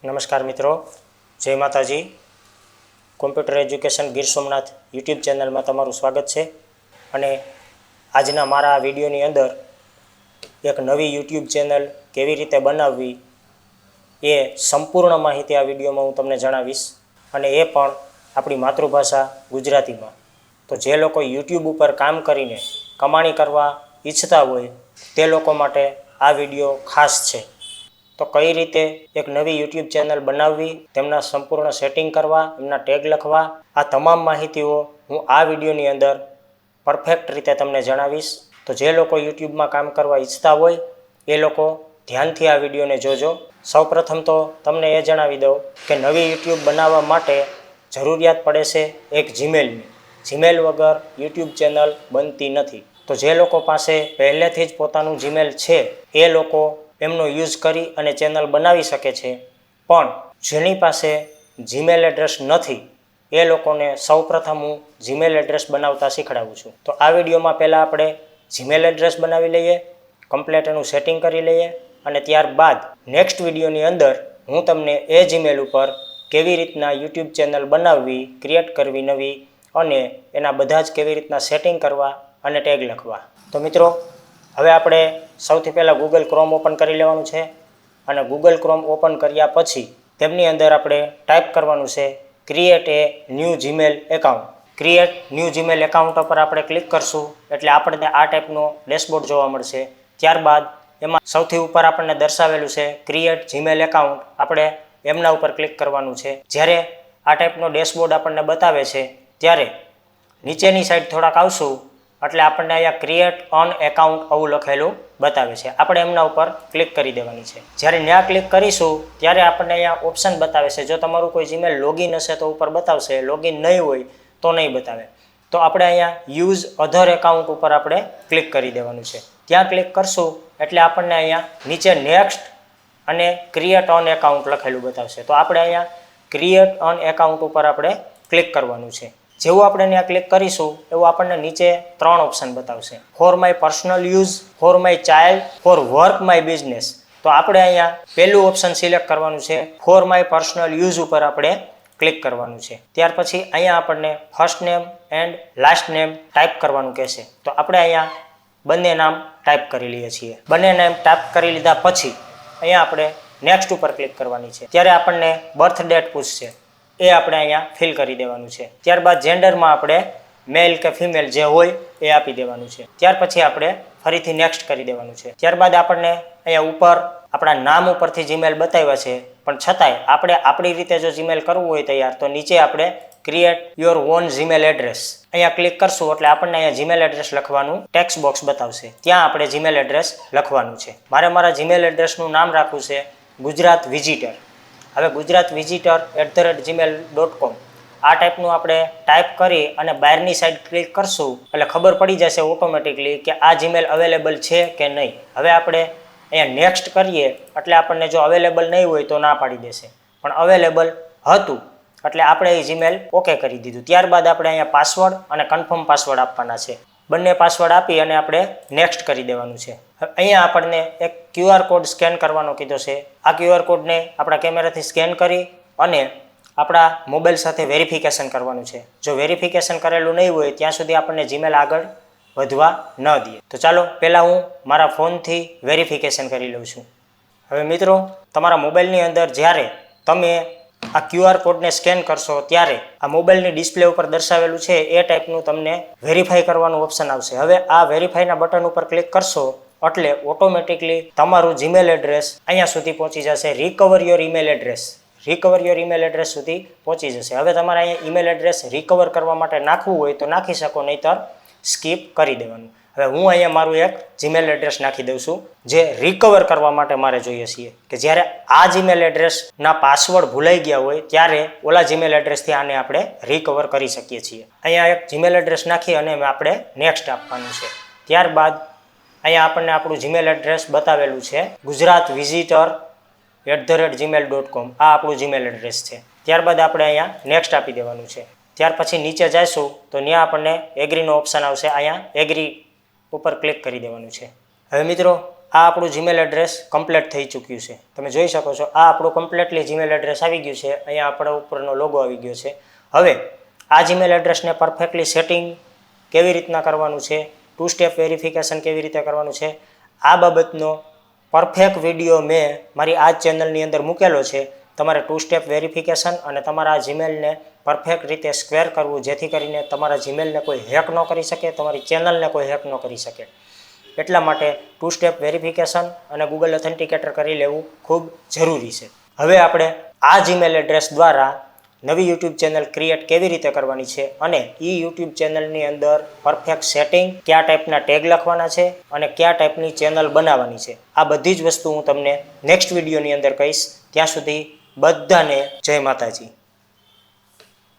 નમસ્કાર મિત્રો, જય માતાજી. Computer education Gir Somnath YouTube ચેનલમાં તમારું સ્વાગત છે. અને આજના મારા વિડીયોની અંદર એક નવી યુટ્યુબ ચેનલ કેવી રીતે બનાવવી એ સંપૂર્ણ માહિતી આ વિડીયોમાં હું તમને જણાવીશ, અને એ પણ આપણી માતૃભાષા ગુજરાતીમાં. તો જે લોકો યુટ્યુબ ઉપર કામ કરીને કમાણી કરવા ઈચ્છતા હોય તે લોકો માટે આ વિડીયો ખાસ છે. તો કઈ રીતે એક નવી યુટ્યુબ ચેનલ બનાવવી, તેમના સંપૂર્ણ સેટિંગ કરવા, એમના ટેગ લખવા, આ તમામ માહિતીઓ હું આ વિડીયોની અંદર પરફેક્ટ રીતે તમને જણાવીશ. તો જે લોકો યુટ્યુબમાં કામ કરવા ઈચ્છતા હોય એ લોકો ધ્યાનથી આ વિડીયોને જોજો. સૌપ્રથમ તો તમને એ જણાવી દઉં કે નવી યુટ્યુબ બનાવવા માટે જરૂરિયાત પડે છે એક જીમેલની. જીમેલ વગર યુટ્યુબ ચેનલ બનતી નથી. તો જે લોકો પાસે પહેલેથી જ પોતાનું જીમેલ છે એ લોકો એમનો યુઝ કરી અને ચેનલ બનાવી શકે છે, પણ જેની પાસે જીમેલ એડ્રેસ નથી એ લોકોને સૌપ્રથમ હું જીમેલ એડ્રેસ બનાવતા શીખડાવું છું. તો આ વિડીયોમાં પહેલાં આપણે જીમેલ એડ્રેસ બનાવી લઈએ, કમ્પ્લેટ એનું સેટિંગ કરી લઈએ, અને ત્યારબાદ નેક્સ્ટ વિડીયોની અંદર હું તમને એ જીમેલ ઉપર કેવી રીતના યુટ્યુબ ચેનલ બનાવવી, ક્રિએટ કરવી નવી, અને એના બધા જ કેવી રીતના સેટિંગ કરવા અને ટેગ લખવા. તો મિત્રો, હવે આપણે સૌથી પહેલાં ગૂગલ ક્રોમ ઓપન કરી લેવાનું છે, અને ગૂગલ ક્રોમ ઓપન કર્યા પછી તેમની અંદર આપણે ટાઈપ કરવાનું છે create a new Gmail account. Create new Gmail account ઉપર આપણે ક્લિક કરશું એટલે આપણને આ ટાઈપનો ડેશબોર્ડ જોવા મળશે. ત્યારબાદ એમાં સૌથી ઉપર આપણને દર્શાવેલું છે ક્રિએટ જીમેલ એકાઉન્ટ, આપણે એમના ઉપર ક્લિક કરવાનું છે. જ્યારે આ ટાઈપનો ડેશબોર્ડ આપણને બતાવે છે ત્યારે નીચેની સાઈડ થોડાક આવશું એટલે આપણને અહીંયા ક્રિએટ ઓન એકાઉન્ટ આવું લખેલું બતાવે છે. આપણે એમના ઉપર ક્લિક કરી દેવાની છે. જ્યારે ત્યાં ક્લિક કરીશું ત્યારે આપણને અહીંયા ઓપ્શન બતાવે છે. જો તમારું કોઈ જીમેલ લોગિન હશે તો ઉપર બતાવશે, લોગિન નહીં હોય તો નહીં બતાવે. તો આપણે અહીંયા યુઝ અધર એકાઉન્ટ ઉપર આપણે ક્લિક કરી દેવાનું છે. ત્યાં ક્લિક કરશું એટલે આપણને અહીંયા નીચે નેક્સ્ટ અને ક્રિએટ ઓન એકાઉન્ટ લખેલું બતાવશે. તો આપણે અહીંયા ક્રિએટ ઓન એકાઉન્ટ ઉપર આપણે ક્લિક કરવાનું છે. જેવું આપણે ત્યાં ક્લિક કરીશું એવું આપણને નીચે 3 ઓપ્શન બતાવશે: for my personal use, for my child, for work my business. તો આપણે અહીંયા પહેલું ઓપ્શન સિલેક્ટ કરવાનું છે. ફોર માય પર્સનલ યુઝ ઉપર આપણે ક્લિક કરવાનું છે. ત્યાર પછી અહીંયા આપણને first name and last name type કરવાનું કહેશે. તો આપણે અહીંયા બંને નામ ટાઈપ કરી લઈએ છીએ. બંને નામ ટાઈપ કરી લીધા પછી અહીંયા આપણે નેક્સ્ટ ઉપર ક્લિક કરવાની છે. ત્યારે આપણને બર્થ ડેટ પૂછશે, એ આપણે અહીંયા ફિલ કરી દેવાનું છે. ત્યારબાદ જેન્ડરમાં આપણે મેલ કે ફિમેલ જે હોય એ આપી દેવાનું છે. ત્યાર પછી આપણે ફરીથી નેક્સ્ટ કરી દેવાનું છે. ત્યારબાદ આપણને અહીંયા ઉપર આપણા નામ ઉપરથી જીમેલ બતાવ્યા છે, પણ છતાંય આપણે આપણી રીતે જો જીમેલ કરવું હોય તૈયાર, તો નીચે આપણે create your own Gmail address અહીંયા ક્લિક કરશું એટલે આપણને અહીંયા જીમેલ એડ્રેસ લખવાનું ટેક્સ્ટ બોક્સ બતાવશે. ત્યાં આપણે જીમેલ એડ્રેસ લખવાનું છે. મારે મારા જીમેલ એડ્રેસનું નામ રાખવું છે ગુજરાત વિઝિટર. હવે gujaratvizitor@gmail.com આ ટાઈપનું આપણે ટાઈપ કરી અને બહારની સાઈડ ક્લિક કરશું એટલે ખબર પડી જશે ઓટોમેટિકલી કે આ જીમેલ અવેલેબલ છે કે નહીં. હવે આપણે અહીંયા નેક્સ્ટ કરીએ એટલે આપણને જો અવેલેબલ નહીં હોય તો ના પાડી દેશે, પણ અવેલેબલ હતું એટલે આપણે એ જીમેલ ઓકે કરી દીધું. ત્યારબાદ આપણે અહીંયા પાસવર્ડ અને કન્ફર્મ પાસવર્ડ આપવાના છે. બંને પાસવર્ડ આપી અને આપણે નેક્સ્ટ કરી દેવાનું છે. અહીંયા આપણને એક QR કોડ સ્કેન કરવાનો કીધો છે. આ QR કોડને આપણા કેમેરાથી સ્કેન કરી અને આપણા મોબાઈલ સાથે વેરિફિકેશન કરવાનું છે. જો વેરિફિકેશન કરેલું નહીં હોય ત્યાં સુધી આપણને જીમેલ આગળ વધવા ન દે. તો ચાલો પહેલાં હું મારા ફોનથી વેરિફિકેશન કરી લઉં છું. હવે મિત્રો, તમારા મોબાઈલની અંદર જ્યારે તમે આ QR કોડને સ્કેન કરશો ત્યારે આ મોબાઈલની ડિસ્પ્લે ઉપર દર્શાવેલું છે એ ટાઈપનું તમને વેરીફાઈ કરવાનું ઓપ્શન આવશે. હવે આ વેરીફાઈના બટન ઉપર ક્લિક કરશો એટલે ઓટોમેટિકલી તમારું જીમેલ એડ્રેસ અહીંયા સુધી પહોંચી જશે. Recover your email address, recover your email address સુધી પહોંચી જશે. હવે તમારે અહીંયા ઈમેલ એડ્રેસ રિકવર કરવા માટે નાખવું હોય તો નાખી શકો, નહીંતર સ્કીપ કરી દેવાનું. હવે હું અહીંયા મારું એક જીમેલ એડ્રેસ નાખી દઉં છું જે રિકવર કરવા માટે મારે જોઈએ છીએ કે જ્યારે આ જીમેલ એડ્રેસના પાસવર્ડ ભૂલાઈ ગયા હોય ત્યારે ઓલા જીમેલ એડ્રેસથી આને આપણે રિકવર કરી શકીએ છીએ. અહીંયા એક જીમેલ એડ્રેસ નાખી અને આપણે નેક્સ્ટ આપવાનું છે. ત્યારબાદ અહીંયા આપણને આપણું જીમેલ એડ્રેસ બતાવેલું છે gujaratvizitor@gmail.com. આ આપણું જીમેલ એડ્રેસ છે. ત્યારબાદ આપણે અહીંયા નેક્સ્ટ આપી દેવાનું છે. ત્યાર પછી નીચે જઈશું તો ત્યાં આપણને એગ્રીનો ઓપ્શન આવશે. અહીંયા એગ્રી ઉપર ક્લિક કરી દેવાનું છે. હવે મિત્રો, આ આપણું જીમેલ એડ્રેસ કમ્પ્લીટ થઈ ચૂક્યું છે. તમે જોઈ શકો છો આ આપણું કમ્પ્લીટલી જીમેલ એડ્રેસ આવી ગયું છે. અહીંયા આપણા ઉપરનો લોગો આવી ગયો છે. હવે આ જીમેલ એડ્રેસને પરફેક્ટલી સેટિંગ કેવી રીતના કરવાનું છે, 2 સ્ટેપ વેરિફિકેશન કેવી રીતે કરવાનું છે, આ બાબતનો પરફેક્ટ વિડીયો મેં મારી આ ચેનલની અંદર મૂકેલો છે. તમારે 2 સ્ટેપ વેરિફિકેશન અને તમારા જીમેલને પરફેક્ટ રીતે સ્ક્વેર કરવું, જેથી કરીને તમારા જીમેલને કોઈ હેક ન કરી શકે, તમારી ચેનલને કોઈ હેક ન કરી શકે. એટલા માટે 2 સ્ટેપ વેરિફિકેશન અને ગૂગલ ઓથેન્ટિકેટર કરી લેવું ખૂબ જરૂરી છે. હવે આપણે આ જીમેલ એડ્રેસ દ્વારા નવી યુટ્યુબ ચેનલ ક્રિએટ કેવી રીતે કરવાની છે અને એ યુટ્યુબ ચેનલની અંદર પરફેક્ટ સેટિંગ, કયા ટાઈપના ટેગ લખવાના છે અને કયા ટાઈપની ચેનલ બનાવવાની છે, આ બધી જ વસ્તુ હું તમને નેક્સ્ટ વિડીયોની અંદર કહીશ. ત્યાં સુધી બધાને જય માતાજી.